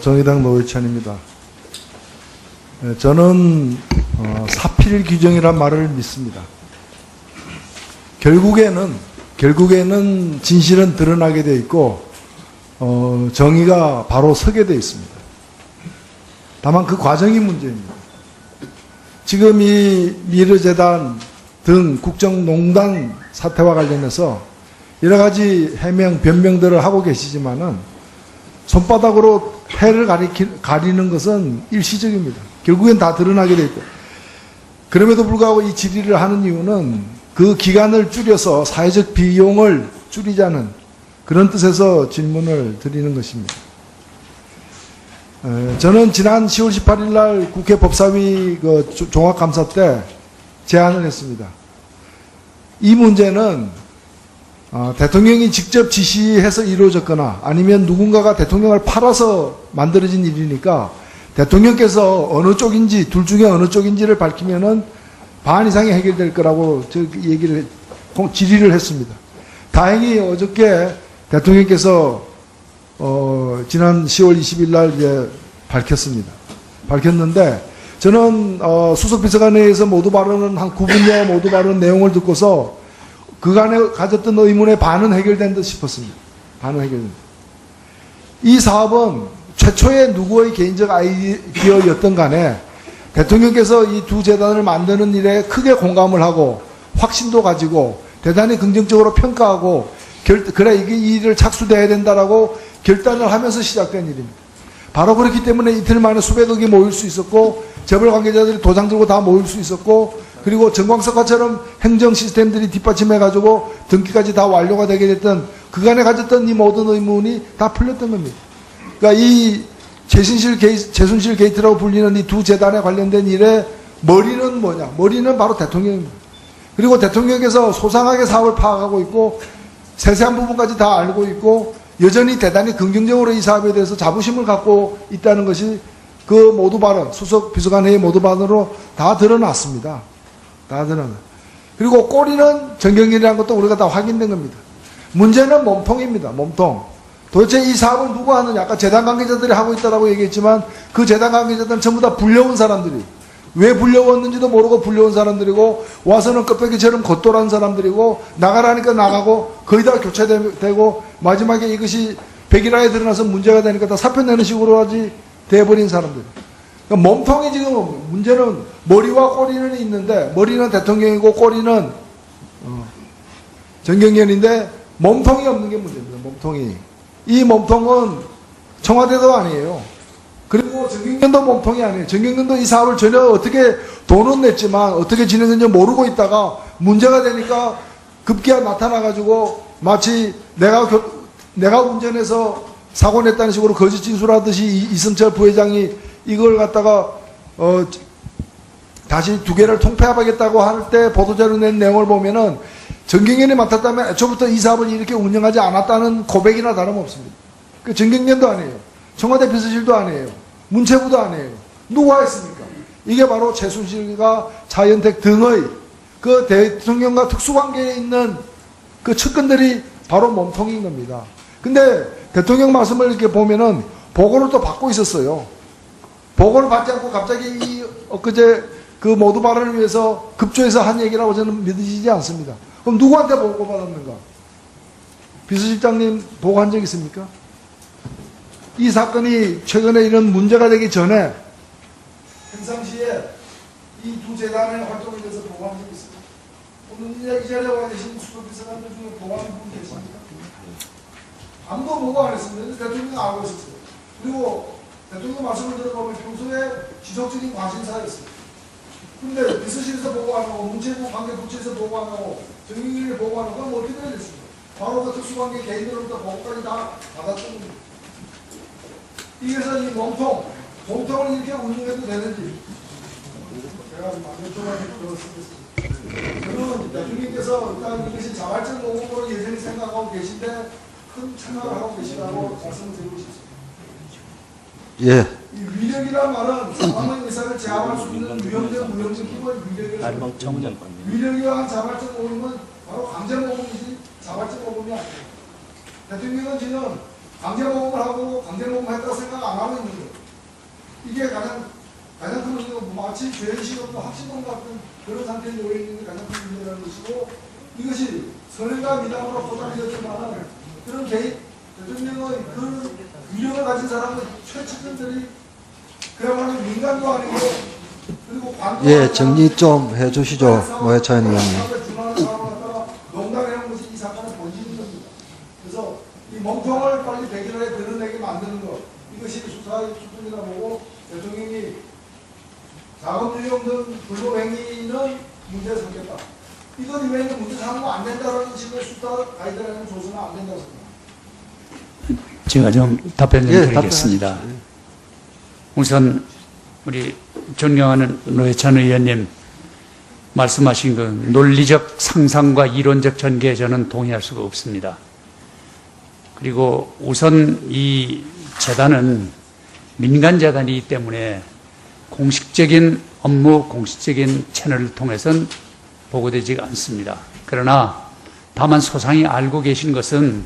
정의당 노회찬입니다. 저는 사필 규정이란 말을 믿습니다. 결국에는 진실은 드러나게 돼 있고 정의가 바로 서게 돼 있습니다. 다만 그 과정이 문제입니다. 지금 이 미르재단 등 국정농단 사태와 관련해서 여러 가지 해명, 변명들을 하고 계시지만은 손바닥으로 해를 가리는 것은 일시적입니다. 결국엔 다 드러나게 돼 있고, 그럼에도 불구하고 이 질의를 하는 이유는 그 기간을 줄여서 사회적 비용을 줄이자는 그런 뜻에서 질문을 드리는 것입니다. 저는 지난 10월 18일 날 국회 법사위 종합감사 때 제안을 했습니다. 이 문제는 대통령이 직접 지시해서 이루어졌거나 아니면 누군가가 대통령을 팔아서 만들어진 일이니까 대통령께서 어느 쪽인지, 둘 중에 어느 쪽인지를 밝히면은 반 이상이 해결될 거라고 질의를 했습니다. 다행히 어저께 대통령께서 지난 10월 20일 날 이제 밝혔는데, 저는 수석비서관회의에서 모두 발언은 한 9분여 모두 발언 내용을 듣고서 그간에 가졌던 의문의 반은 해결된 듯 싶었습니다. 반은 해결된. 이 사업은 최초의 누구의 개인적 아이디어였던 간에 대통령께서 이 두 재단을 만드는 일에 크게 공감을 하고 확신도 가지고 대단히 긍정적으로 평가하고 그래 이게 이 일을 착수돼야 된다라고 결단을 하면서 시작된 일입니다. 바로 그렇기 때문에 이틀 만에 수백억이 모일 수 있었고 재벌 관계자들이 도장 들고 다 모일 수 있었고, 그리고 정광석화처럼 행정 시스템들이 뒷받침해가지고 등기까지 다 완료가 되게 됐던 그간에 가졌던 이 모든 의문이 다 풀렸던 겁니다. 그러니까 이 최순실 게이트라고 불리는 이 두 재단에 관련된 일의 머리는 뭐냐? 머리는 바로 대통령입니다. 그리고 대통령께서 소상하게 사업을 파악하고 있고 세세한 부분까지 다 알고 있고 여전히 대단히 긍정적으로 이 사업에 대해서 자부심을 갖고 있다는 것이 그 모두 발언, 수석 비서관회의 모두 발언으로 다 드러났습니다. 다 드러나. 그리고 꼬리는 정경련이라는 것도 우리가 다 확인된 겁니다. 문제는 몸통입니다. 몸통. 도대체 이 사업을 누가 하느냐? 아까 재단 관계자들이 하고 있다고 얘기했지만 그 재단 관계자들은 전부 다 불려온 사람들이, 왜 불려왔는지도 모르고 불려온 사람들이고 와서는 껍데기처럼 겉돌한 사람들이고 나가라니까 나가고 거의 다 교체되고 마지막에 이것이 백일화에 드러나서 문제가 되니까 다 사표 내는 식으로 하지 돼버린 사람들. 그러니까 몸통이 지금 문제는 머리와 꼬리는 있는데 머리는 대통령이고 꼬리는 정경련인데 몸통이 없는 게 문제입니다. 몸통이. 이 몸통은 청와대도 아니에요. 그리고 정경련도 몸통이 아니에요. 정경련도 이 사업을 전혀 어떻게 돈은 냈지만 어떻게 진행했는지 모르고 있다가 문제가 되니까 급기야 나타나가지고 마치 내가 운전해서 사고 냈다는 식으로 거짓 진술하듯이 이승철 부회장이 이걸 갖다가 다시 두 개를 통폐합하겠다고 할 때 보도자료 낸 내용을 보면은 정경련이 맡았다면 애초부터 이 사업을 이렇게 운영하지 않았다는 고백이나 다름없습니다. 그 정경련도 아니에요. 청와대 비서실도 아니에요. 문체부도 아니에요. 누가 했습니까? 이게 바로 최순실과 차현택 등의 그 대통령과 특수관계에 있는 그 측근들이 바로 몸통인 겁니다. 근데 대통령 말씀을 이렇게 보면은 보고를 또 받고 있었어요. 보고를 받지 않고 갑자기 엊그제 그 모두 발언을 위해서 급조해서 한 얘기라고 저는 믿어지지 않습니다. 그럼 누구한테 보고받았는가? 비서실장님 보고한 적 있습니까? 이 사건이 최근에 이런 문제가 되기 전에 평상시에 이 두 재단의 활동에 대해서 보고한 적이 있습니다. 오늘 이 자리에 와 계신 수석비서관들 중에 보고한 분 계십니까? 아무도 보고 안 했습니다. 대통령이 알고 있었어요. 그리고 대통령 말씀을 들어보면 평소에 지속적인 관심사였습니다. 근데 비서실에서 보고 안 하고 문체부 관계부처에서 보고 안 하고 정경련이 보고 안 하고 그럼 어떻게 해야 됐습니까? 바로 그 특수관계 개인으로부터 보고까지 다 받았던 겁니다. 이래서 이 몸통을 이렇게 운영해도 되는지 제가 만족하게 들었습니다. 저는 대통령께서 일단 이것이 자발적 모금으로 예전에 생각하고 계신데 큰 생각을 하고 계시다고 말씀을 드리고 싶습니다. 예. 이 위력이란 말은 사망의 의사를 제압할 수 있는 위험적 무형적 힘을 위력이라고. 위력이와 자발적 모금은 바로 강제 모금이지 자발적 모금이 아니에요. 대통령은 지금 강제모금을 하고 강제모금했다고 생각 안 하고 있는 거예요. 이게 가장 큰 문제가 마치 죄의식 없는 확신범 같은 그런 상태에 놓여 있는 게 가장 큰 문제라는 것이고, 이것이 선행과 미담으로 포장되었지만 그런 개인 대통령의 그 위력을 가진 사람의 최측근들이 그야말로 민간도 아니고 그리고 관도 예, 정리 좀 해주시죠, 노회찬 의원님. 농담해놓은 것이 이 사건의 본질인 겁니다. 그래서 이 멍청을 빨리 백일하게 드러내게 만드는 것, 이것이 수사의 수준이라 보고, 대통령이 자금줄이 없는 불법행위는 문제를 삼겠다. 이것 이외에는 문제 삼으면 안 된다는 식의 수사 가이드라인을 줘서는 안 된다고 생각합니다. 제가 좀 답변 좀 예, 드리겠습니다. 답변하십시오. 우선 우리 존경하는 노회찬 의원님 말씀하신 그 논리적 상상과 이론적 전개에 저는 동의할 수가 없습니다. 그리고 우선 이 재단은 민간재단이기 때문에 공식적인 업무, 공식적인 채널을 통해서는 보고되지 않습니다. 그러나 다만 소상히 알고 계신 것은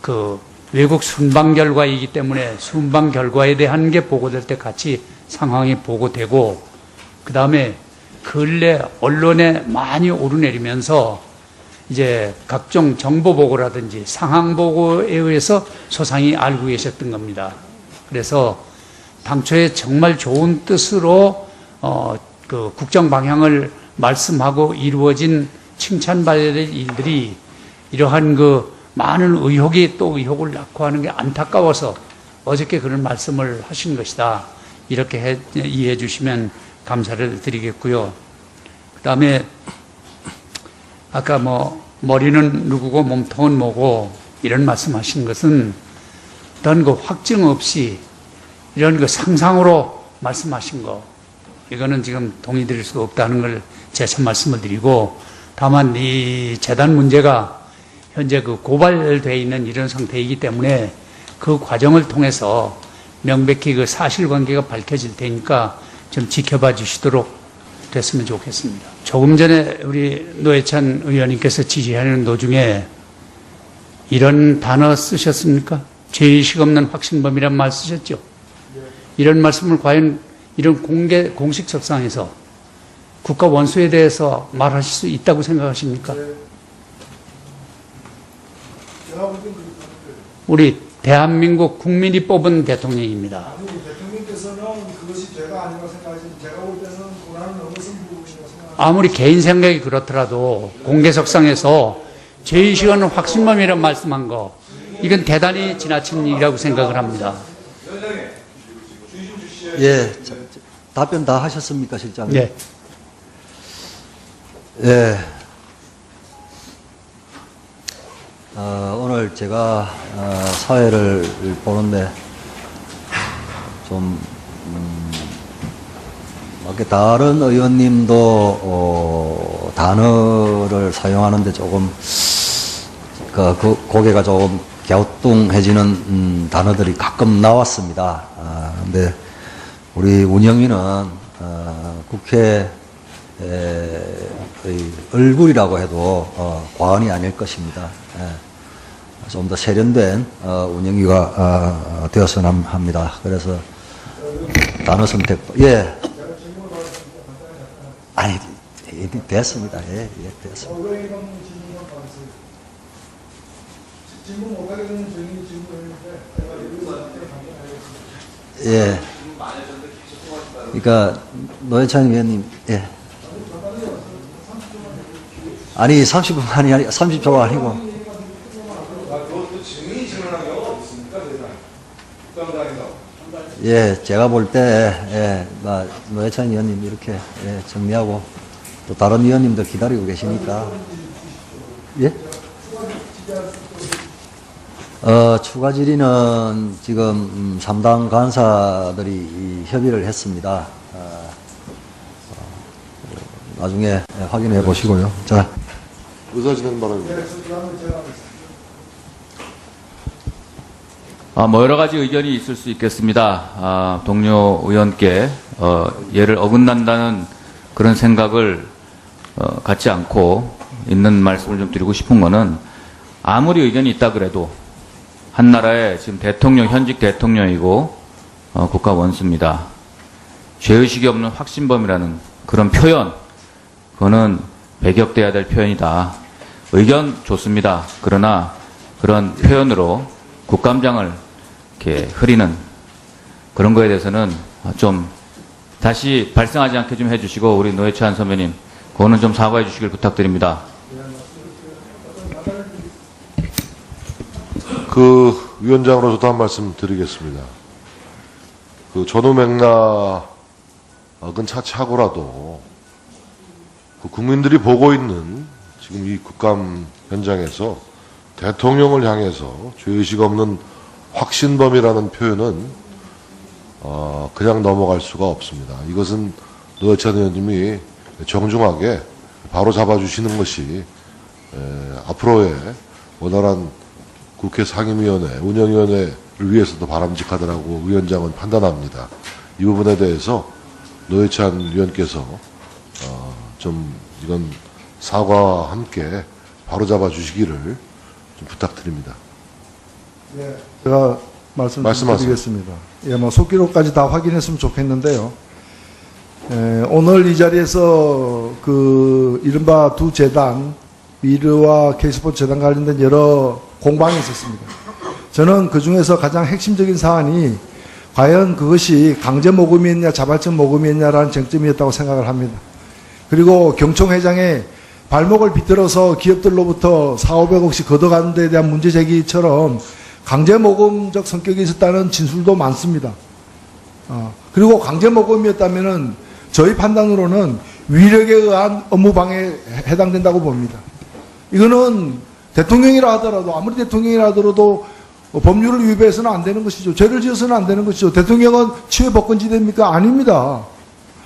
그 외국 순방 결과이기 때문에 순방 결과에 대한 게 보고될 때 같이 상황이 보고되고, 그 다음에 근래 언론에 많이 오르내리면서 이제 각종 정보 보고라든지 상황 보고에 의해서 소상히 알고 계셨던 겁니다. 그래서 당초에 정말 좋은 뜻으로 그 국정 방향을 말씀하고 이루어진 칭찬받아야 될 일들이 이러한 그 많은 의혹이 또 의혹을 낳고 하는 게 안타까워서 어저께 그런 말씀을 하신 것이다. 이렇게 이해해 주시면 감사를 드리겠고요. 그 다음에 아까 뭐 머리는 누구고 몸통은 뭐고 이런 말씀하신 것은 어떤 그 확증 없이 이런 그 상상으로 말씀하신 거, 이거는 지금 동의드릴 수가 없다는 걸 재차 말씀을 드리고, 다만 이 재단 문제가 현재 그 고발되어 있는 이런 상태이기 때문에 그 과정을 통해서 명백히 그 사실관계가 밝혀질 테니까 좀 지켜봐 주시도록 됐으면 좋겠습니다. 조금 전에 우리 노회찬 의원님께서 지시하는 도중에 이런 단어 쓰셨습니까? 죄의식 없는 확신범이란 말 쓰셨죠? 이런 말씀을 과연 이런 공식 석상에서 국가 원수에 대해서 말하실 수 있다고 생각하십니까? 우리 대한민국 국민이 뽑은 대통령입니다. 아니, 대통령께서는 그것이 죄가 아니라고 생각하시는, 제가 볼 때는 고난을 넘어선 부분이라고 생각합니다. 아무리 개인 생각이 그렇더라도 공개석상에서 죄의식 없는 확신범이란 말씀한 거, 이건 대단히 지나친 일이라고 생각을 합니다. 예, 답변 다 하셨습니까, 실장님? 네. 예. 오늘 제가 사회를 보는데 좀 이렇게 다른 의원님도 단어를 사용하는데 조금 그 고개가 조금 갸우뚱해지는 단어들이 가끔 나왔습니다. 근데 우리 운영위는 국회 얼굴이라고 해도 과언이 아닐 것입니다. 좀 더 세련된 운영위가 되었으면 합니다. 그래서 단어 선택, 예. 아니, 됐습니다. 예, 됐습니다. 질문 못하게 되는 증인이 질문했는데 예. 그러니까 노회찬 위원님, 예. 아니 30분만이 아니 30초가 아니고. 예, 제가 볼 때 노회찬 위원님 이렇게 정리하고 또 다른 위원님들 기다리고 계시니까 예. 추가 질의는 지금 3당 간사들이 협의를 했습니다. 나중에 확인해 보시고요. 자. 의사진행 바랍니다. 뭐 여러 가지 의견이 있을 수 있겠습니다. 동료 의원께 예를 어긋난다는 그런 생각을 갖지 않고 있는 말씀을 좀 드리고 싶은 거는, 아무리 의견이 있다 그래도 한 나라의 지금 대통령, 현직 대통령이고 국가 원수입니다. 죄의식이 없는 확신범이라는 그런 표현, 그거는 배격돼야 될 표현이다. 의견 좋습니다. 그러나 그런 표현으로 국감장을 이렇게 흐리는 그런 거에 대해서는 좀 다시 발생하지 않게 좀 해주시고, 우리 노회찬 선배님, 그거는 좀 사과해 주시길 부탁드립니다. 위원장으로서도 한 말씀 드리겠습니다. 전후 맥락은 차치하고라도 국민들이 보고 있는 지금 이 국감 현장에서 대통령을 향해서 죄의식 없는 확신범이라는 표현은 그냥 넘어갈 수가 없습니다. 이것은 노회찬 의원님이 정중하게 바로 잡아주시는 것이 앞으로의 원활한 국회 상임위원회, 운영위원회를 위해서도 바람직하다라고 위원장은 판단합니다. 이 부분에 대해서 노회찬 위원께서 좀 이건 사과와 함께 바로 잡아주시기를 좀 부탁드립니다. 예, 제가 말씀드리겠습니다. 예, 뭐 속기록까지 다 확인했으면 좋겠는데요. 오늘 이 자리에서 이른바 두 재단, 미르와 K스포츠 재단 관련된 여러 공방이 있었습니다. 저는 그 중에서 가장 핵심적인 사안이 과연 그것이 강제 모금이었냐 자발적 모금이었냐라는 쟁점이었다고 생각을 합니다. 그리고 경총 회장의 발목을 비틀어서 기업들로부터 400~500억씩 걷어가는 데 대한 문제 제기처럼 강제 모금적 성격이 있었다는 진술도 많습니다. 그리고 강제 모금이었다면은 저희 판단으로는 위력에 의한 업무 방해에 해당된다고 봅니다. 이거는 대통령이라 하더라도, 아무리 대통령이라 하더라도 법률을 위배해서는 안 되는 것이죠. 죄를 지어서는 안 되는 것이죠. 대통령은 치외 법권지대입니까? 아닙니다.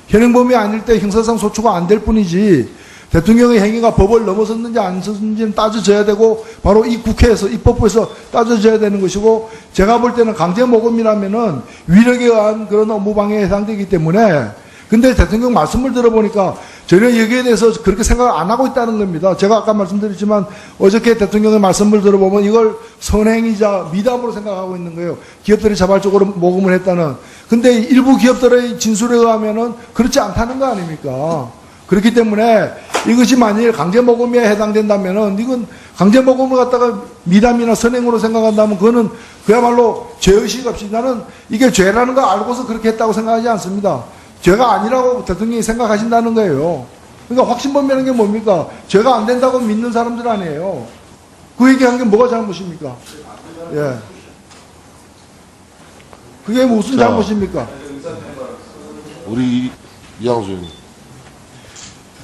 현행범이 아닐 때 형사상 소추가 안 될 뿐이지, 대통령의 행위가 법을 넘어섰는지 안 썼는지는 따져져야 되고, 바로 이 국회에서, 입법부에서 따져져야 되는 것이고, 제가 볼 때는 강제 모금이라면은 위력에 의한 그런 업무방해에 해당되기 때문에, 근데 대통령 말씀을 들어보니까 전혀 여기에 대해서 그렇게 생각을 안 하고 있다는 겁니다. 제가 아까 말씀드렸지만 어저께 대통령의 말씀을 들어보면 이걸 선행이자 미담으로 생각하고 있는 거예요. 기업들이 자발적으로 모금을 했다는. 근데 일부 기업들의 진술에 의하면은 그렇지 않다는 거 아닙니까? 그렇기 때문에 이것이 만일 강제 모금에 해당된다면은, 이건 강제 모금을 갖다가 미담이나 선행으로 생각한다면 그거는 그야말로 죄의식 없이, 나는 이게 죄라는 거 알고서 그렇게 했다고 생각하지 않습니다. 죄가 아니라고 대통령이 생각하신다는 거예요. 그러니까 확신범이라는 게 뭡니까? 죄가 안 된다고 믿는 사람들 아니에요. 그 얘기한 게 뭐가 잘못입니까? 예. 그게 무슨 잘못입니까? 우리 이양수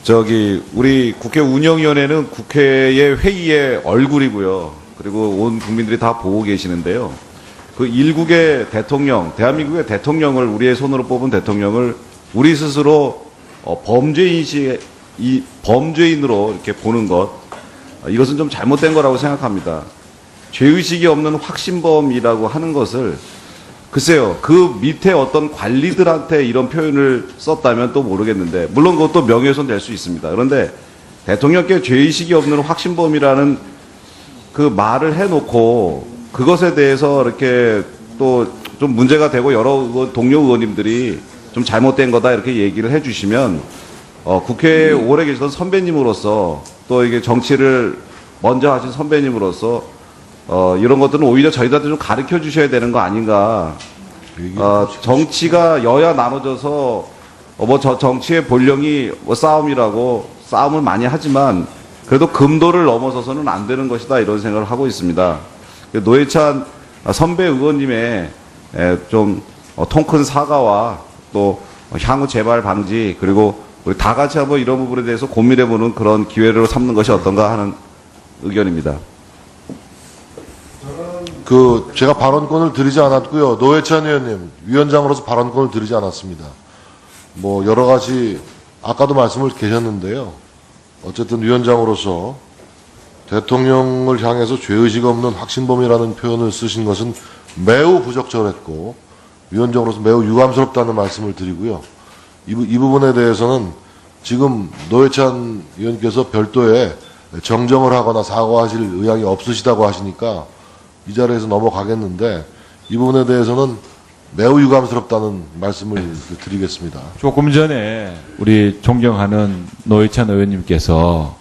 의원님. 우리 국회 운영위원회는 국회의 회의의 얼굴이고요. 그리고 온 국민들이 다 보고 계시는데요. 그 일국의 대통령, 대한민국의 대통령을, 우리의 손으로 뽑은 대통령을 우리 스스로 범죄인으로 이렇게 보는 것, 이것은 좀 잘못된 거라고 생각합니다. 죄의식이 없는 확신범이라고 하는 것을, 글쎄요, 그 밑에 어떤 관리들한테 이런 표현을 썼다면 또 모르겠는데, 물론 그것도 명예훼손 될 수 있습니다. 그런데 대통령께 죄의식이 없는 확신범이라는 그 말을 해놓고 그것에 대해서 이렇게 또 좀 문제가 되고 여러 동료 의원님들이 좀 잘못된 거다 이렇게 얘기를 해주시면, 국회에 오래 계시던 선배님으로서, 또 이게 정치를 먼저 하신 선배님으로서 이런 것들은 오히려 저희들한테 좀 가르쳐 주셔야 되는 거 아닌가. 정치가 여야 나눠져서 저 정치의 본령이 싸움이라고 싸움을 많이 하지만 그래도 금도를 넘어서서는 안 되는 것이다, 이런 생각을 하고 있습니다. 노회찬 선배 의원님의 좀 통큰 사과와 또 향후 재발 방지, 그리고 우리 다 같이 한번 이런 부분에 대해서 고민해보는 그런 기회를 삼는 것이 어떤가 하는 의견입니다. 제가 발언권을 드리지 않았고요. 노회찬 의원님, 위원장으로서 발언권을 드리지 않았습니다. 뭐 여러 가지 아까도 말씀을 계셨는데요. 어쨌든 위원장으로서 대통령을 향해서 죄의식 없는 확신범이라는 표현을 쓰신 것은 매우 부적절했고 위원장으로서 매우 유감스럽다는 말씀을 드리고요. 이 부분에 대해서는 지금 노회찬 의원께서 별도의 정정을 하거나 사과하실 의향이 없으시다고 하시니까 이 자리에서 넘어가겠는데 이 부분에 대해서는 매우 유감스럽다는 말씀을 드리겠습니다. 조금 전에 우리 존경하는 노회찬 의원님께서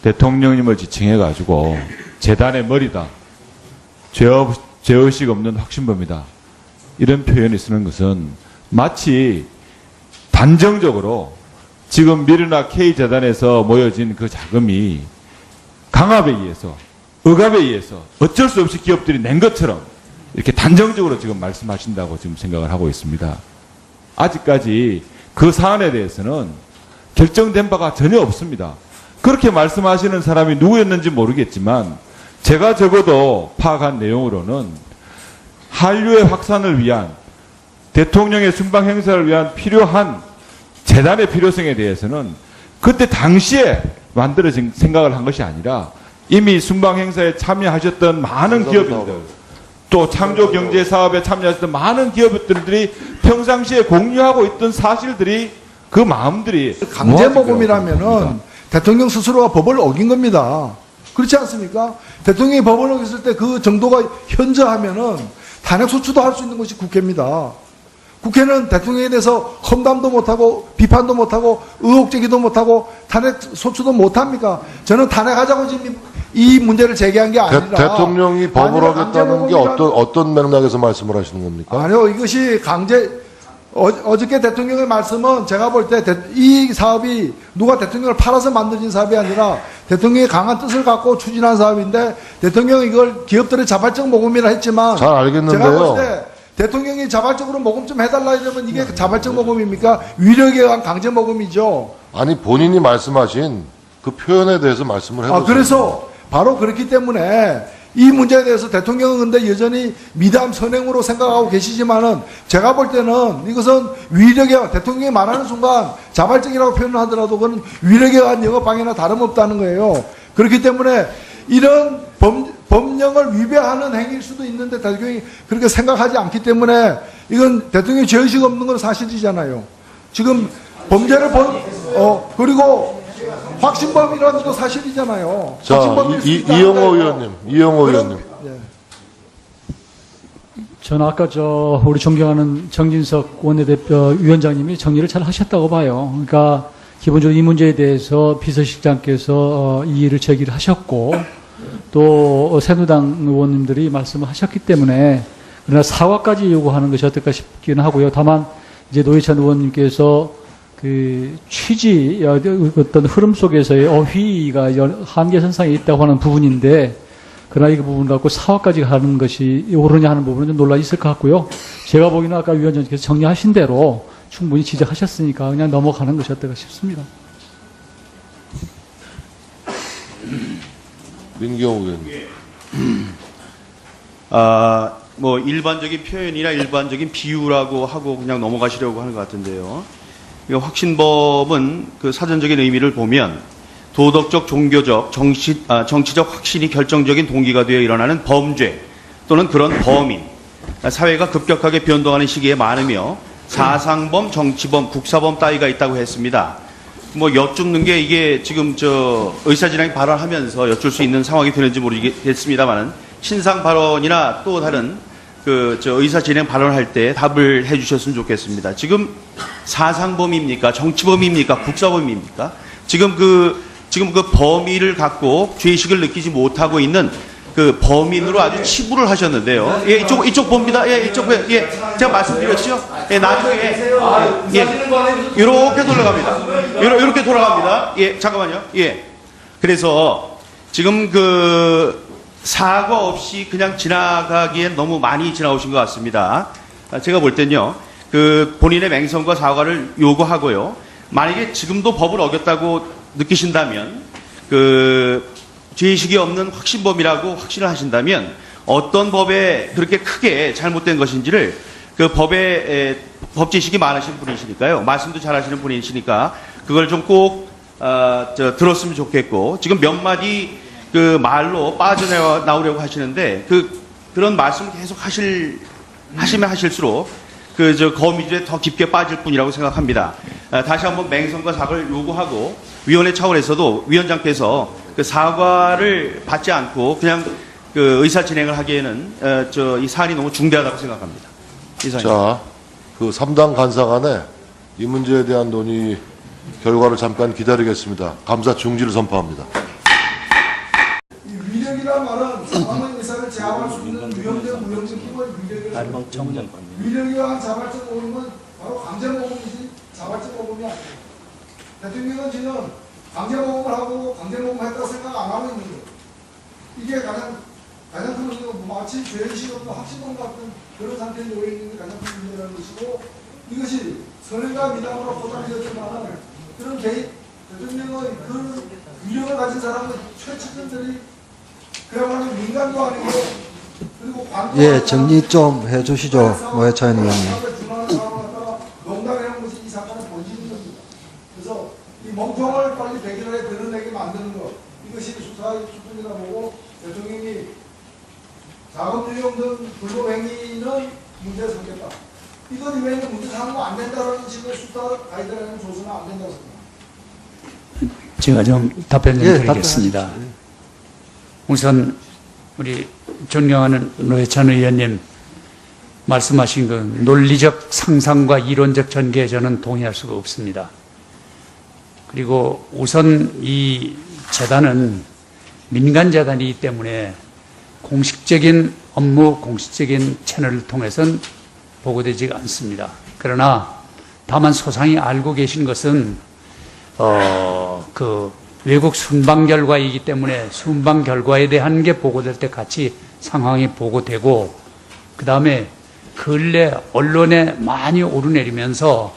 대통령님을 지칭해가지고 재단의 머리다, 죄의식 없는 확신범이다, 이런 표현을 쓰는 것은 마치 단정적으로 지금 미르나 K재단에서 모여진 그 자금이 강압에 의해서, 억압에 의해서 어쩔 수 없이 기업들이 낸 것처럼 이렇게 단정적으로 지금 말씀하신다고 지금 생각을 하고 있습니다. 아직까지 그 사안에 대해서는 결정된 바가 전혀 없습니다. 그렇게 말씀하시는 사람이 누구였는지 모르겠지만 제가 적어도 파악한 내용으로는 한류의 확산을 위한, 대통령의 순방 행사를 위한 필요한 재단의 필요성에 대해서는 그때 당시에 만들어진 생각을 한 것이 아니라 이미 순방 행사에 참여하셨던 많은 기업인들, 또 창조 경제 사업에 참여하셨던 많은 기업들이 평상시에 공유하고 있던 사실들이, 그 마음들이 강제 모금이라면은 대통령 스스로가 법을 어긴 겁니다. 그렇지 않습니까? 대통령이 법을 어겼을 때 그 정도가 현저하면은 탄핵 소추도 할 수 있는 것이 국회입니다. 국회는 대통령에 대해서 험담도 못하고 비판도 못하고 의혹 제기도 못하고 탄핵 소추도 못합니까? 저는 탄핵하자고 지금 이 문제를 제기한 게 아니라 대통령이 법을 아니라 어겼다는 게 강제모금이란- 어떤 맥락에서 말씀을 하시는 겁니까? 아니요, 이것이 어저께 대통령의 말씀은 제가 볼 때 이 사업이 누가 대통령을 팔아서 만들어진 사업이 아니라 대통령의 강한 뜻을 갖고 추진한 사업인데, 대통령이 이걸 기업들의 자발적 모금이라 했지만 잘 알겠는데요. 제가 볼 때 대통령이 자발적으로 모금 좀 해달라 이러면 이게 자발적 모금입니까? 위력에 의한 강제 모금이죠. 아니 본인이 말씀하신 그 표현에 대해서 말씀을 해보세요. 그래서 바로 그렇기 때문에 이 문제에 대해서 대통령은 근데 여전히 미담 선행으로 생각하고 계시지만은 제가 볼 때는 이것은 위력에, 대통령이 말하는 순간 자발적이라고 표현을 하더라도 그건 위력에 의한 영업방해나 다름없다는 거예요. 그렇기 때문에 이런 법령을 위배하는 행위일 수도 있는데 대통령이 그렇게 생각하지 않기 때문에 이건 대통령이 죄의식 없는 건 사실이잖아요. 지금 범죄를 그리고 확신범이라는 것도 사실이잖아요. 자, 확신범일 수 있다 이영호 하는데요. 의원님, 이영호 그럼- 의원님. 예. 저는 아까 우리 존경하는 정진석 원내대표 위원장님이 정리를 잘 하셨다고 봐요. 그러니까 기본적으로 이 문제에 대해서 비서실장께서 이의를 제기를 하셨고, 또 새누당 의원님들이 말씀을 하셨기 때문에, 그러나 사과까지 요구하는 것이 어떨까 싶기는 하고요. 다만 이제 노회찬 의원님께서 그 취지, 어떤 흐름 속에서의 어휘가 한계선상에 있다고 하는 부분인데, 그러나 이 부분 갖고 사과까지 하는 것이 옳으냐 하는 부분은 좀 논란이 있을 것 같고요. 제가 보기에는 아까 위원장님께서 정리하신 대로 충분히 지적하셨으니까 그냥 넘어가는 것이 어떨까 싶습니다. 민경호 의원님. 뭐 일반적인 표현이나 일반적인 비유라고 하고 그냥 넘어가시려고 하는 것 같은데요. 이 확신범은 그 사전적인 의미를 보면 도덕적, 종교적, 정치적 확신이 결정적인 동기가 되어 일어나는 범죄 또는 그런 범인, 사회가 급격하게 변동하는 시기에 많으며 사상범, 정치범, 국사범 따위가 있다고 했습니다. 뭐 여쭙는 게 이게 지금 의사진행이 발언하면서 여쭐 수 있는 상황이 되는지 모르겠습니다만은 신상 발언이나 또 다른 의사진행 발언할 때 답을 해주셨으면 좋겠습니다. 지금 사상범입니까? 정치범입니까? 국사범입니까? 지금 그 범위를 갖고 죄의식을 느끼지 못하고 있는 그 범인으로 아주 치부를 하셨는데요. 예, 이쪽 봅니다. 예, 예, 제가 말씀드렸죠. 예, 나중에, 이렇게 돌아갑니다. 이렇게 돌아갑니다. 예, 잠깐만요. 예. 그래서 지금 사과 없이 그냥 지나가기엔 너무 많이 지나오신 것 같습니다. 제가 볼 땐요, 본인의 맹성과 사과를 요구하고요. 만약에 지금도 법을 어겼다고 느끼신다면, 죄의식이 없는 확신범이라고 확신을 하신다면, 어떤 법에 그렇게 크게 잘못된 것인지를 법에, 법지식이 많으신 분이시니까요. 말씀도 잘 하시는 분이시니까, 그걸 좀 꼭, 들었으면 좋겠고, 지금 몇 마디 말로 빠져나오려고 하시는데, 그런 말씀을 계속 하시면 하실수록, 거미줄에 더 깊게 빠질 뿐이라고 생각합니다. 다시 한번 맹성과 사과를 요구하고, 위원회 차원에서도 위원장께서 사과를 받지 않고 그냥 그 의사 진행을 하기에는 이 사안이 너무 중대하다고 생각합니다. 이상입니다. 자, 그 3당 간사 간에 이 문제에 대한 논의 결과를 잠깐 기다리겠습니다. 감사 중지를 선포합니다. 이 위력이란 말은 사망의 의사를 제압할 수 있는 위험적 무형적 힘을 위력이라고 위력이란 자발적 모범은 바로 강제모범이지 자발적 모범이 아니에요. 대통령은 지금 강제모범을 하고 강제모범했다고 생각 안 하고 있는 거예요. 이게 가장 큰 문제고 마치 죄의식 없는 확신범 같은 그런 상태에 놓여 있는 게 가장 큰 문제라는 것이고 이것이 선행과 미담으로 포장되었지만 그런 대통령의 그 위력을 가진 사람은 최측근들이 그야말로 민간도 아니고 그리고 관도 예, 정리 좀 해주시죠, 노회찬 의원님. 농담해놓은 것이 이 사건의 본질인 겁니다. 그래서 이 멍청을 빨리 백일하게 드러내게 만드는 것 이것이 수사의 수준이라 보고 대통령이 자금유용 등 불법행위는 문제에 삼겠다. 이것 이외에는 문제 삼으면 안 된다는 식의 수사 가이드라인을 줘서는 안 된다고 생각합니다. 제가 좀 답변 좀 예, 드리겠습니다. 우선 우리 존경하는 노회찬 의원님 말씀하신 그 논리적 상상과 이론적 전개에 저는 동의할 수가 없습니다. 그리고 우선 이 재단은 민간재단이기 때문에 공식적인 업무, 공식적인 채널을 통해서는 보고되지 않습니다. 그러나 다만 소상히 알고 계신 것은 그 외국 순방 결과이기 때문에 순방 결과에 대한 게 보고될 때 같이 상황이 보고되고 그 다음에 근래 언론에 많이 오르내리면서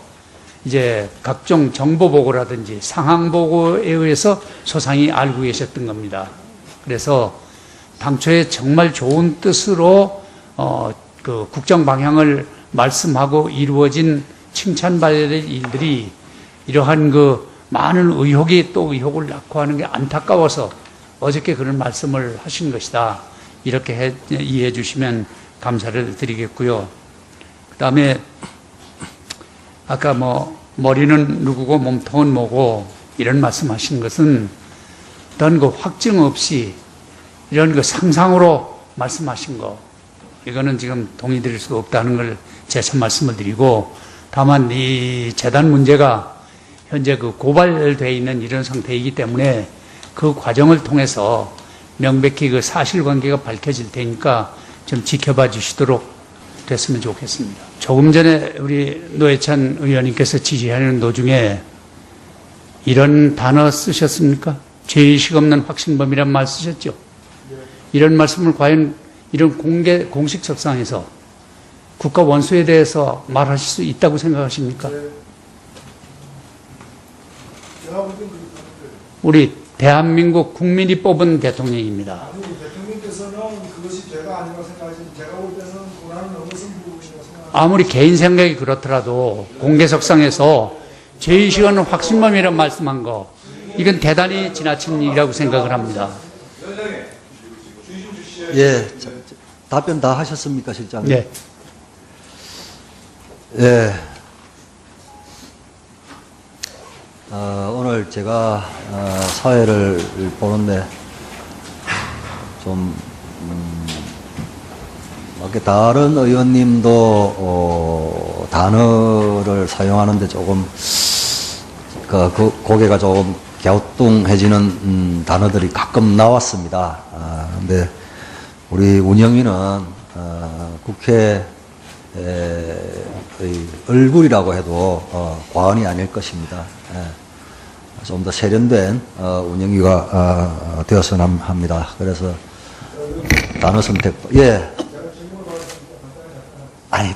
이제 각종 정보 보고라든지 상황 보고에 의해서 소상히 알고 계셨던 겁니다. 그래서 당초에 정말 좋은 뜻으로 그 국정 방향을 말씀하고 이루어진 칭찬받아야 될 일들이 이러한 그 많은 의혹이 또 의혹을 낳고 하는 게 안타까워서 어저께 그런 말씀을 하신 것이다. 이렇게 이해해 주시면 감사를 드리겠고요. 그 다음에 아까 뭐 머리는 누구고 몸통은 뭐고 이런 말씀하신 것은 어떤 그 확증 없이 이런 그 상상으로 말씀하신 거 이거는 지금 동의 드릴 수가 없다는 걸 재차 말씀을 드리고 다만 이 재단 문제가 현재 그 고발되어 있는 이런 상태이기 때문에 그 과정을 통해서 명백히 그 사실관계가 밝혀질 테니까 좀 지켜봐 주시도록 됐으면 좋겠습니다. 조금 전에 우리 노회찬 의원님께서 지시하는 도중에 이런 단어 쓰셨습니까? 죄의식 없는 확신범이란 말 쓰셨죠? 이런 말씀을 과연 이런 공식 석상에서 국가 원수에 대해서 말하실 수 있다고 생각하십니까? 우리 대한민국 국민이 뽑은 대통령입니다. 아니, 대통령께서는 그것이 죄가 아니라고 생각하시는 제가 볼 때는 고난을 넘어선 부분이라고 생각합니다. 아무리 개인 생각이 그렇더라도 공개석상에서 죄의식 없는 확신범이라는 말씀한 거 이건 대단히 지나친 일이라고 생각을 합니다. 예, 답변 다 하셨습니까, 실장님? 네. 예. 오늘 제가 사회를 보는데 좀 이렇게 다른 의원님도 단어를 사용하는데 조금 그 고개가 조금 갸우뚱해지는 단어들이 가끔 나왔습니다. 근데 우리 운영위는 국회 얼굴이라고 해도 과언이 아닐 것입니다. 좀 더 세련된 운영위가 되었으면 합니다. 그래서 단어 선택도 아니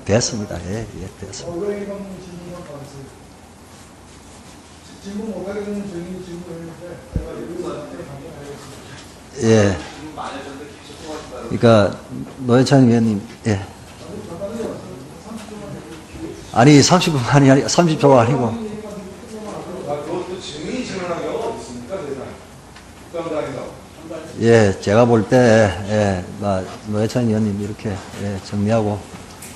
됐습니다. 예, 됐습니다. 질문 못하게 되는 증인이 질문을 했는데 예. 그러니까 노회찬 의원님, 예. 아니 30분 아니 30초가 아니고. 예, 제가 볼 때 노회찬 의원님 이렇게 정리하고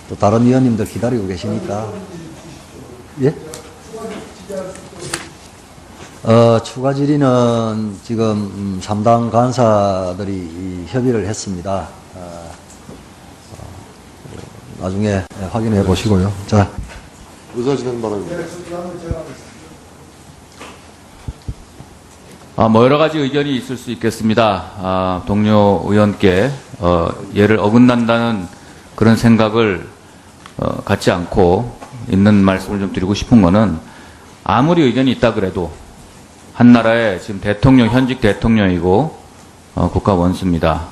또 다른 의원님들 기다리고 계시니까 예. 추가 질의는 지금 3당 간사들이 협의를 했습니다. 나중에 확인해 보시고요. 자, 의사진행 바랍니다. 뭐 여러 가지 의견이 있을 수 있겠습니다. 동료 의원께 얘를 어긋난다는 그런 생각을 갖지 않고 있는 말씀을 좀 드리고 싶은 거는 아무리 의견이 있다 그래도 한 나라의 지금 대통령, 현직 대통령이고 국가 원수입니다.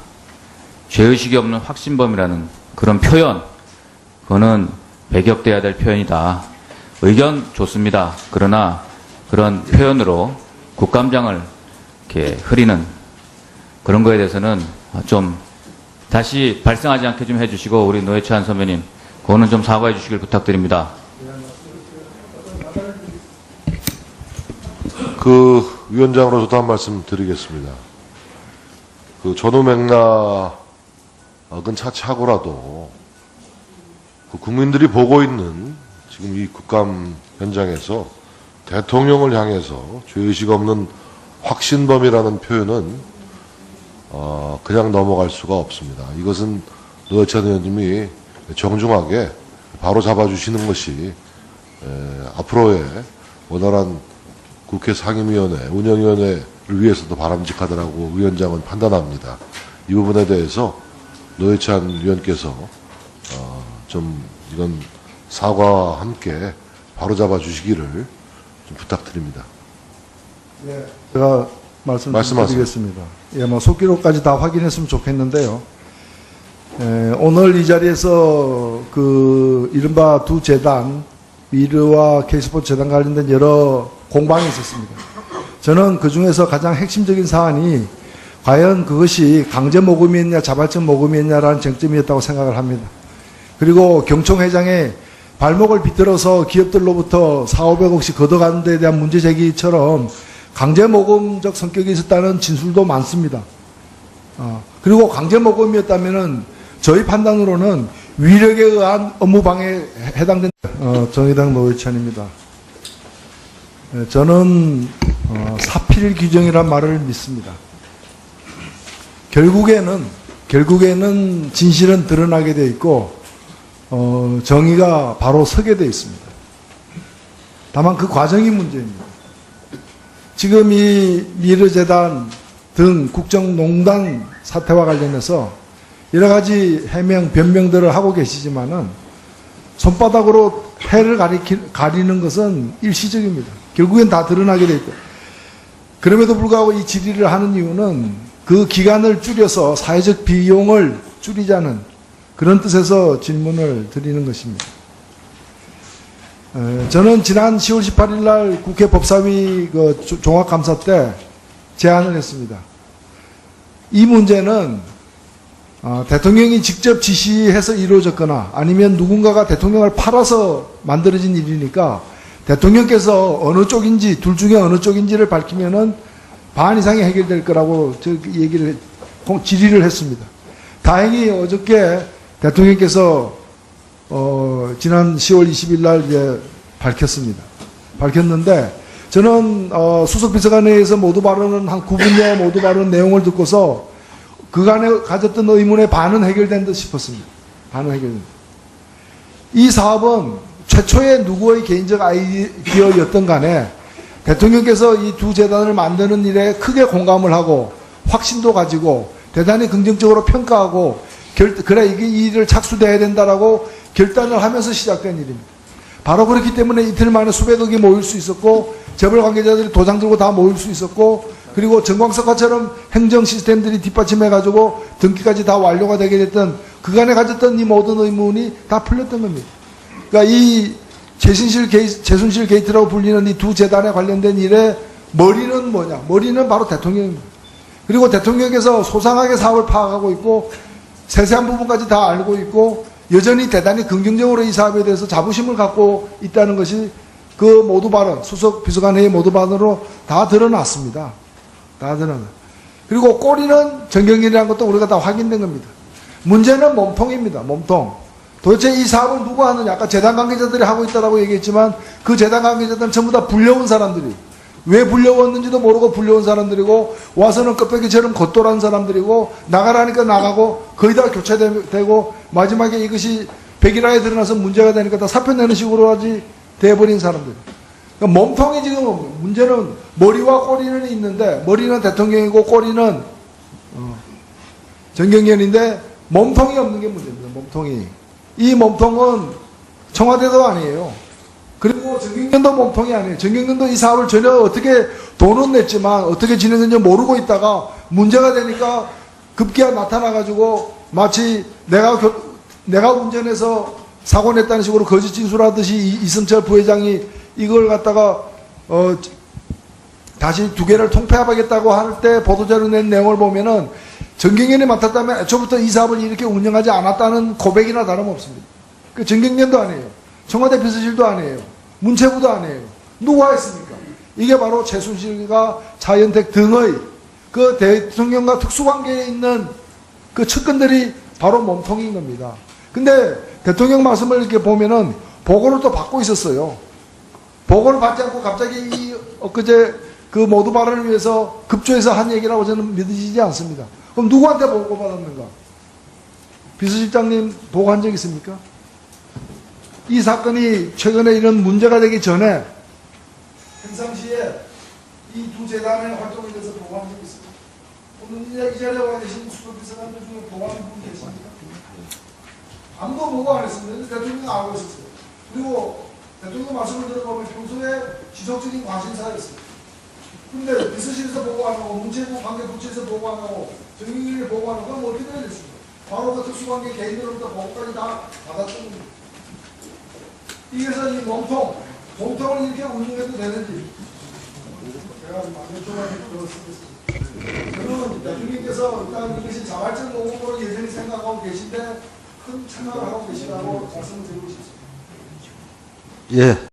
죄의식이 없는 확신범이라는 그런 표현, 그거는 배격돼야 될 표현이다. 의견 좋습니다. 그러나 그런 표현으로 국감장을 이렇게 흐리는 그런 거에 대해서는 좀 다시 발생하지 않게 좀 해주시고, 우리 노회찬 선배님, 그거는 좀 사과해 주시길 부탁드립니다. 위원장으로서도 한 말씀 드리겠습니다. 전후 맥락은 차치하고라도 국민들이 보고 있는 지금 이 국감 현장에서 대통령을 향해서 죄의식 없는 확신범이라는 표현은 그냥 넘어갈 수가 없습니다. 이것은 노회찬 의원님이 정중하게 바로 잡아주시는 것이 앞으로의 원활한 국회 상임위원회, 운영위원회를 위해서도 바람직하다라고 위원장은 판단합니다. 이 부분에 대해서 노회찬 위원께서 좀 이건 사과와 함께 바로 잡아주시기를 좀 부탁드립니다. 예, 제가 말씀드리겠습니다. 예, 속기록까지 다 확인했으면 좋겠는데요. 오늘 이 자리에서 이른바 두 재단, 미르와 K스포츠 재단 관련된 여러 공방이 있었습니다. 저는 그 중에서 가장 핵심적인 사안이 과연 그것이 강제 모금이었냐, 자발적 모금이었냐라는 쟁점이었다고 생각을 합니다. 그리고 경총 회장의 발목을 비틀어서 기업들로부터 400~500억씩 걷어가는 데 대한 문제 제기처럼 강제 모금적 성격이 있었다는 진술도 많습니다. 그리고 강제 모금이었다면은 저희 판단으로는 위력에 의한 업무방해에 해당된 정의당 노회찬입니다. 저는 사필 규정이란 말을 믿습니다. 결국에는 진실은 드러나게 돼 있고 정의가 바로 서게 돼 있습니다. 다만 그 과정이 문제입니다. 지금 이 미르재단 등 국정농단 사태와 관련해서 여러 가지 해명, 변명들을 하고 계시지만은 손바닥으로 해를 가리는 것은 일시적입니다. 결국엔 다 드러나게 돼 있고, 그럼에도 불구하고 이 질의를 하는 이유는 그 기간을 줄여서 사회적 비용을 줄이자는 그런 뜻에서 질문을 드리는 것입니다. 저는 지난 10월 18일 날 국회 법사위 종합감사 때 제안을 했습니다. 이 문제는 대통령이 직접 지시해서 이루어졌거나 아니면 누군가가 대통령을 팔아서 만들어진 일이니까 대통령께서 어느 쪽인지, 둘 중에 어느 쪽인지를 밝히면은 반 이상이 해결될 거라고 질의를 했습니다. 다행히 어저께 대통령께서 지난 10월 20일 날 이제 밝혔는데, 저는 수석비서관회에서 모두 발언은 한 9분여 모두 발언 내용을 듣고서 그간에 가졌던 의문의 반은 해결된 듯 싶었습니다. 반은 해결된. 이 사업은 최초의 누구의 개인적 아이디어였던 간에 대통령께서 이 두 재단을 만드는 일에 크게 공감을 하고 확신도 가지고 대단히 긍정적으로 평가하고 그래 이 일을 착수돼야 된다라고 결단을 하면서 시작된 일입니다. 바로 그렇기 때문에 이틀 만에 수백억이 모일 수 있었고 재벌 관계자들이 도장 들고 다 모일 수 있었고, 그리고 정광석화처럼 행정 시스템들이 뒷받침해가지고 등기까지 다 완료가 되게 됐던 그간에 가졌던 이 모든 의문이 다 풀렸던 겁니다. 그러니까 이 최순실 게이트라고 불리는 이 두 재단에 관련된 일의 머리는 뭐냐? 머리는 바로 대통령입니다. 그리고 대통령께서 소상하게 사업을 파악하고 있고 세세한 부분까지 다 알고 있고 여전히 대단히 긍정적으로 이 사업에 대해서 자부심을 갖고 있다는 것이 그 모두 발언, 수석 비서관회의 모두 발언으로 다 드러났습니다. 다 드러나. 그리고 꼬리는 정경련이라는 것도 우리가 다 확인된 겁니다. 문제는 몸통입니다. 몸통. 도대체 이 사업을 누가 하느냐? 아까 재단 관계자들이 하고 있다라고 얘기했지만 그 재단 관계자들은 전부 다 불려온 사람들이, 왜 불려왔는지도 모르고 불려온 사람들이고 와서는 껍데기처럼 겉돌한 사람들이고 나가라니까 나가고 거의 다 교체되고 마지막에 이것이 백일화에 드러나서 문제가 되니까 다 사표 내는 식으로 하지 돼버린 사람들. 그러니까 몸통이 지금 문제는 머리와 꼬리는 있는데 머리는 대통령이고 꼬리는 정경련인데 몸통이 없는 게 문제입니다. 몸통이. 이 몸통은 청와대도 아니에요. 그리고 정경련도 몸통이 아니에요. 정경련도 이 사업을 전혀 어떻게 돈은 냈지만 어떻게 진행했는지 모르고 있다가 문제가 되니까 급기야 나타나가지고 마치 내가 운전해서 사고 냈다는 식으로 거짓 진술하듯이 이승철 부회장이 이걸 갖다가 다시 두 개를 통폐합하겠다고 할 때 보도자료 낸 내용을 보면은 정경련이 맡았다면 애초부터 이 사업을 이렇게 운영하지 않았다는 고백이나 다름없습니다. 그 정경련도 아니에요. 청와대 비서실도 아니에요. 문체부도 아니에요. 누가 했습니까? 이게 바로 최순실과 차현택 등의 그 대통령과 특수관계에 있는 그 측근들이 바로 몸통인 겁니다. 근데 대통령 말씀을 이렇게 보면은 보고를 또 받고 있었어요. 보고를 받지 않고 갑자기 엊그제 그 모두 발언을 위해서 급조해서 한 얘기라고 저는 믿어지지 않습니다. 그럼 누구한테 보고받았는가? 비서실장님 보고한 적 있습니까? 이 사건이 최근에 이런 문제가 되기 전에 평상시에 이 두 재단의 활동에 대해서 보고한 적 있습니까? 오늘 이 자리에 와 계신 수석비서관들 중에 보고한 분 계십니까? 아무도 보고 안 했습니다. 대통령이 알고 있었어요. 그리고 대통령 말씀을 들어보면 평소에 지속적인 관심사였어요. 근데 비서실에서 보고 안 하고 문체부 관계부처에서 보고 안 하고 정경련이 보고 안 하고 그럼 어떻게 해야 됐습니까? 바로 그 특수관계 개인으로부터 보고까지 다 받았던 겁니다. 이래서 이 몸통을 이렇게 운영해도 되는지 제가 만족하게 들었습니다. 저는 대통령께서 일단 이것이 자발적 녹음으로 예전에 생각하고 계신데 큰 생각을 하고 계시다고 말씀을 드리고 싶습니다. 예.